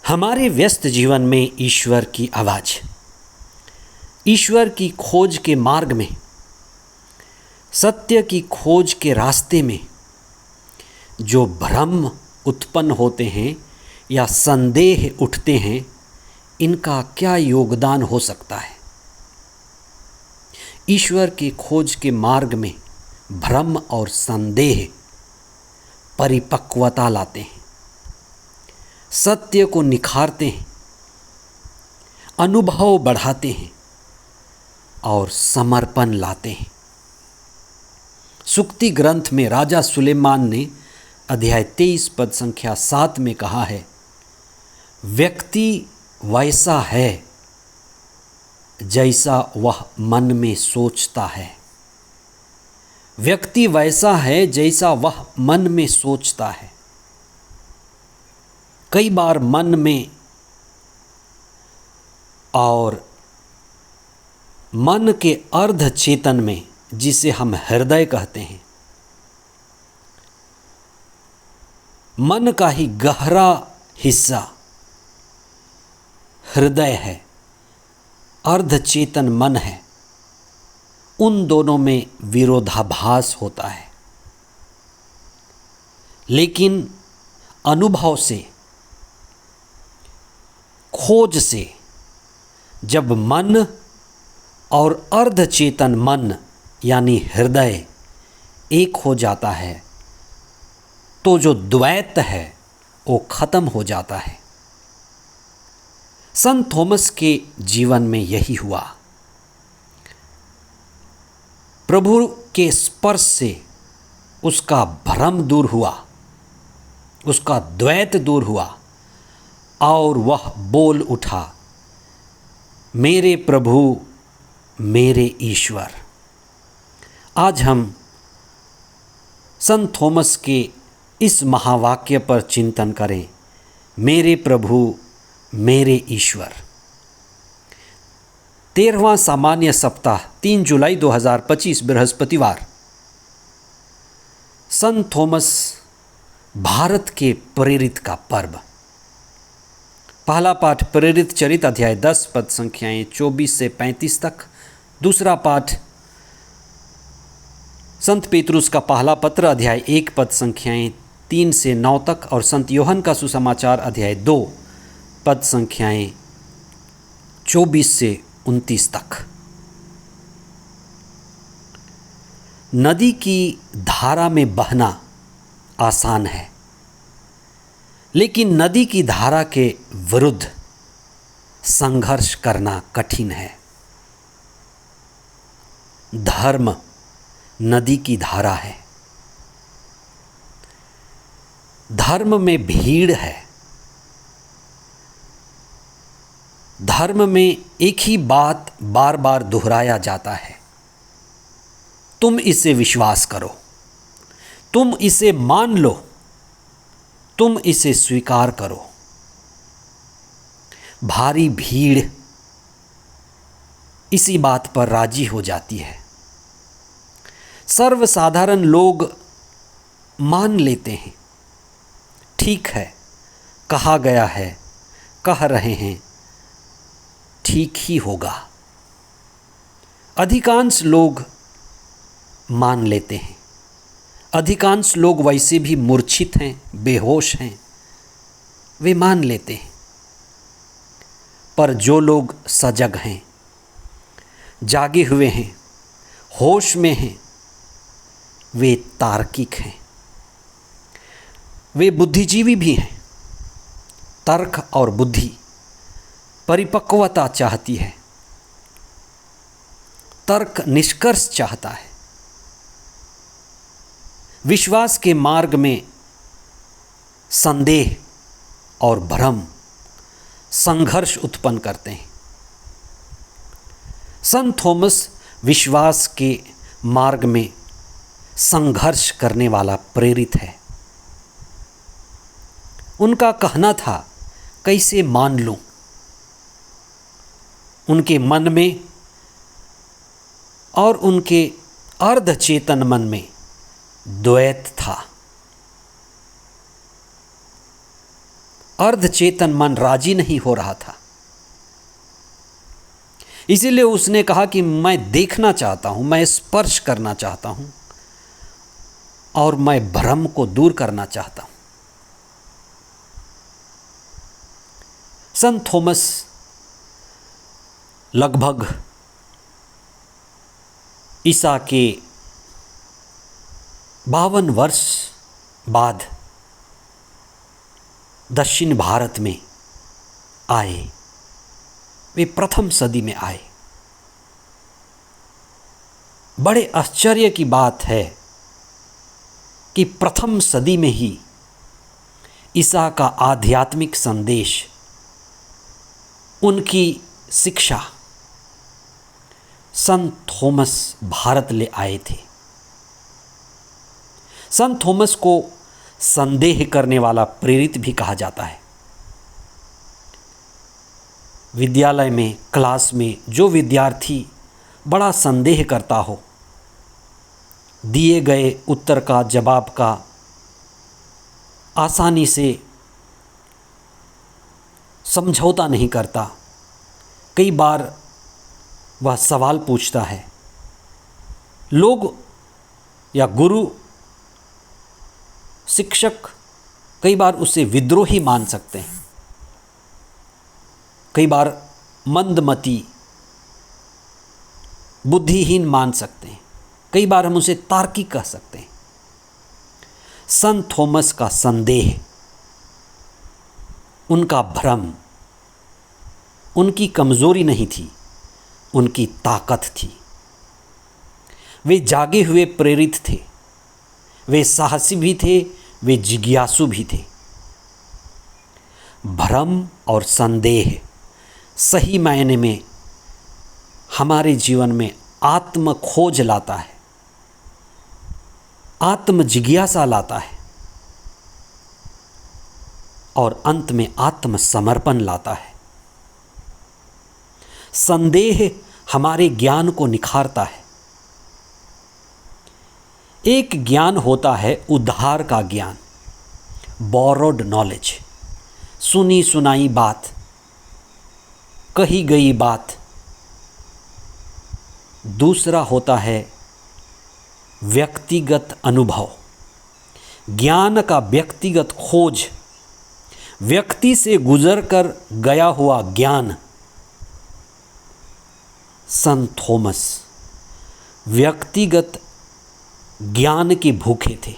हमारे व्यस्त जीवन में ईश्वर की आवाज़, ईश्वर की खोज के मार्ग में, सत्य की खोज के रास्ते में जो भ्रम उत्पन्न होते हैं या संदेह उठते हैं, इनका क्या योगदान हो सकता है। ईश्वर की खोज के मार्ग में भ्रम और संदेह परिपक्वता लाते हैं, सत्य को निखारते हैं, अनुभव बढ़ाते हैं और समर्पण लाते हैं। सुक्ति ग्रंथ में राजा सुलेमान ने अध्याय 23 पद संख्या 7 में कहा है, व्यक्ति वैसा है जैसा वह मन में सोचता है। व्यक्ति वैसा है जैसा वह मन में सोचता है। कई बार मन में और मन के अर्ध चेतन में, जिसे हम हृदय कहते हैं, मन का ही गहरा हिस्सा हृदय है, अर्ध चेतन मन है, उन दोनों में विरोधाभास होता है। लेकिन अनुभव से, खोज से जब मन और अर्ध चेतन मन यानी हृदय एक हो जाता है, तो जो द्वैत है वो खत्म हो जाता है। संत थॉमस के जीवन में यही हुआ। प्रभु के स्पर्श से उसका भ्रम दूर हुआ, उसका द्वैत दूर हुआ और वह बोल उठा, मेरे प्रभु मेरे ईश्वर। आज हम संत थॉमस के इस महावाक्य पर चिंतन करें, मेरे प्रभु मेरे ईश्वर। 13वां सामान्य सप्ताह 3 जुलाई 2025 बृहस्पतिवार। संत थॉमस भारत के प्रेरित का पर्व। पहला पाठ प्रेरित चरित अध्याय 10 पद संख्याएं 24 से 35 तक। दूसरा पाठ संत पेतरुस का पहला पत्र अध्याय 1 पद संख्याएं 3 से 9 तक और संत योहन का सुसमाचार अध्याय 2 पद संख्याएं 24 से 29 तक। नदी की धारा में बहना आसान है, लेकिन नदी की धारा के विरुद्ध संघर्ष करना कठिन है। धर्म नदी की धारा है। धर्म में भीड़ है। धर्म में एक ही बात बार बार दोहराया जाता है, तुम इसे विश्वास करो, तुम इसे मान लो, तुम इसे स्वीकार करो। भारी भीड़ इसी बात पर राजी हो जाती है। सर्वसाधारण लोग मान लेते हैं, ठीक है, कहा गया है, कह रहे हैं, ठीक ही होगा। अधिकांश लोग मान लेते हैं। अधिकांश लोग वैसे भी मूर्छित हैं, बेहोश हैं, वे मान लेते हैं। पर जो लोग सजग हैं, जागे हुए हैं, होश में हैं, वे तार्किक हैं, वे बुद्धिजीवी भी हैं। तर्क और बुद्धि परिपक्वता चाहती है। तर्क निष्कर्ष चाहता है। विश्वास के मार्ग में संदेह और भ्रम संघर्ष उत्पन्न करते हैं। संत थॉमस विश्वास के मार्ग में संघर्ष करने वाला प्रेरित है। उनका कहना था, कैसे मान लूं? उनके मन में और उनके अर्धचेतन मन में द्वैत था। अर्धचेतन मन राजी नहीं हो रहा था। इसीलिए उसने कहा कि मैं देखना चाहता हूं, मैं स्पर्श करना चाहता हूं और मैं भ्रम को दूर करना चाहता हूं। संत थॉमस लगभग ईसा के 52 वर्ष बाद दक्षिण भारत में आए। वे प्रथम सदी में आए। बड़े आश्चर्य की बात है कि प्रथम सदी में ही ईसा का आध्यात्मिक संदेश, उनकी शिक्षा संत थॉमस भारत ले आए थे। संत थॉमस को संदेह करने वाला प्रेरित भी कहा जाता है। विद्यालय में, क्लास में जो विद्यार्थी बड़ा संदेह करता हो, दिए गए उत्तर का, जवाब का आसानी से समझौता नहीं करता, कई बार वह सवाल पूछता है, लोग या गुरु, शिक्षक कई बार उसे विद्रोही मान सकते हैं, कई बार मंदमती, बुद्धिहीन मान सकते हैं, कई बार हम उसे तार्किक कह सकते हैं। संत थॉमस का संदेह, उनका भ्रम, उनकी कमजोरी नहीं थी, उनकी ताकत थी। वे जागे हुए प्रेरित थे, वे साहसी भी थे, वे जिज्ञासु भी थे। भ्रम और संदेह सही मायने में हमारे जीवन में आत्म खोज लाता है, आत्म जिज्ञासा लाता है और अंत में आत्म समर्पण लाता है। संदेह हमारे ज्ञान को निखारता है। एक ज्ञान होता है उधार का ज्ञान, बोरोड नॉलेज, सुनी सुनाई बात, कही गई बात। दूसरा होता है व्यक्तिगत अनुभव, ज्ञान का व्यक्तिगत खोज, व्यक्ति से गुजर कर गया हुआ ज्ञान। संत थॉमस व्यक्तिगत ज्ञान के भूखे थे,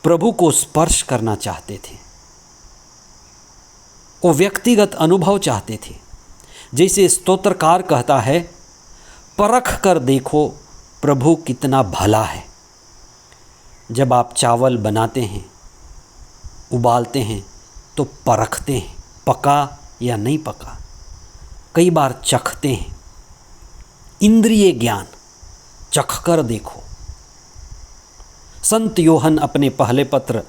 प्रभु को स्पर्श करना चाहते थे, वो व्यक्तिगत अनुभव चाहते थे। जैसे स्तोत्रकार कहता है, परख कर देखो प्रभु कितना भला है। जब आप चावल बनाते हैं, उबालते हैं, तो परखते हैं पका या नहीं पका, कई बार चखते हैं। इंद्रिय ज्ञान, चख कर देखो। संत योहन अपने पहले पत्र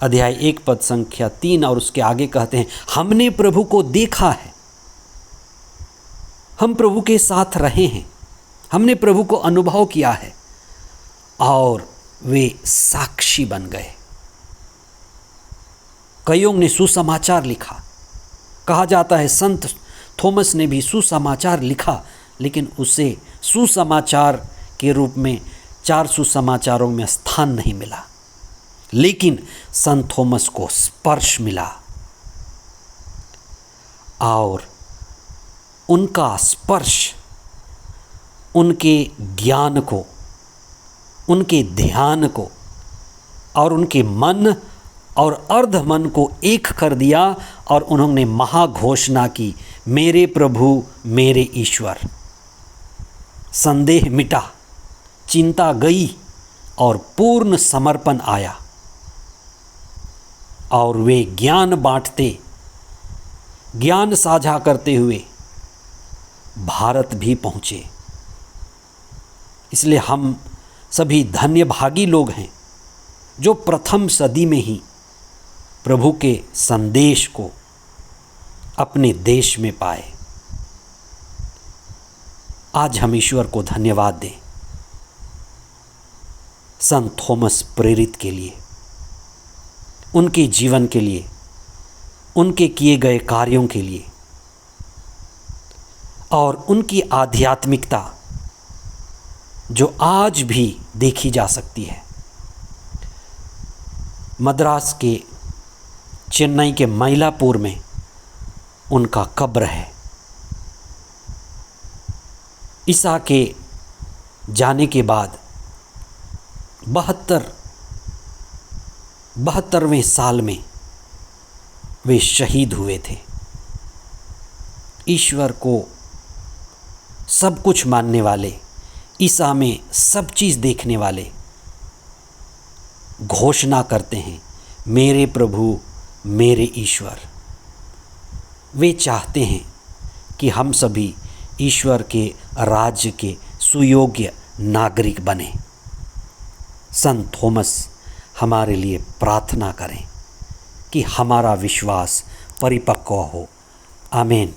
अध्याय 1 पद संख्या 3 और उसके आगे कहते हैं, हमने प्रभु को देखा है, हम प्रभु के साथ रहे हैं, हमने प्रभु को अनुभव किया है और वे साक्षी बन गए। कईयों ने सुसमाचार लिखा। कहा जाता है संत थॉमस ने भी सुसमाचार लिखा, लेकिन उसे सुसमाचार के रूप में 4 सुसमाचारों में स्थान नहीं मिला। लेकिन संत थॉमस को स्पर्श मिला और उनका स्पर्श उनके ज्ञान को, उनके ध्यान को और उनके मन और अर्ध मन को एक कर दिया और उन्होंने महाघोषणा की, मेरे प्रभु मेरे ईश्वर। संदेह मिटा, चिंता गई और पूर्ण समर्पण आया और वे ज्ञान बांटते, ज्ञान साझा करते हुए भारत भी पहुँचे। इसलिए हम सभी धन्यभागी लोग हैं जो प्रथम सदी में ही प्रभु के संदेश को अपने देश में पाए। आज हम ईश्वर को धन्यवाद दें संत थॉमस प्रेरित के लिए। उनके जीवन के लिए, उनके किए गए कार्यों के लिए और उनकी आध्यात्मिकता जो आज भी देखी जा सकती है। मद्रास के, चेन्नई के मयलापुर में उनका कब्र है। ईसा के जाने के बाद 72वें साल में वे शहीद हुए थे। ईश्वर को सब कुछ मानने वाले, ईसा में सब चीज़ देखने वाले घोषणा करते हैं, मेरे प्रभु, मेरे ईश्वर। वे चाहते हैं कि हम सभी ईश्वर के राज्य के सुयोग्य नागरिक बने। संत थॉमस हमारे लिए प्रार्थना करें कि हमारा विश्वास परिपक्व हो। आमीन।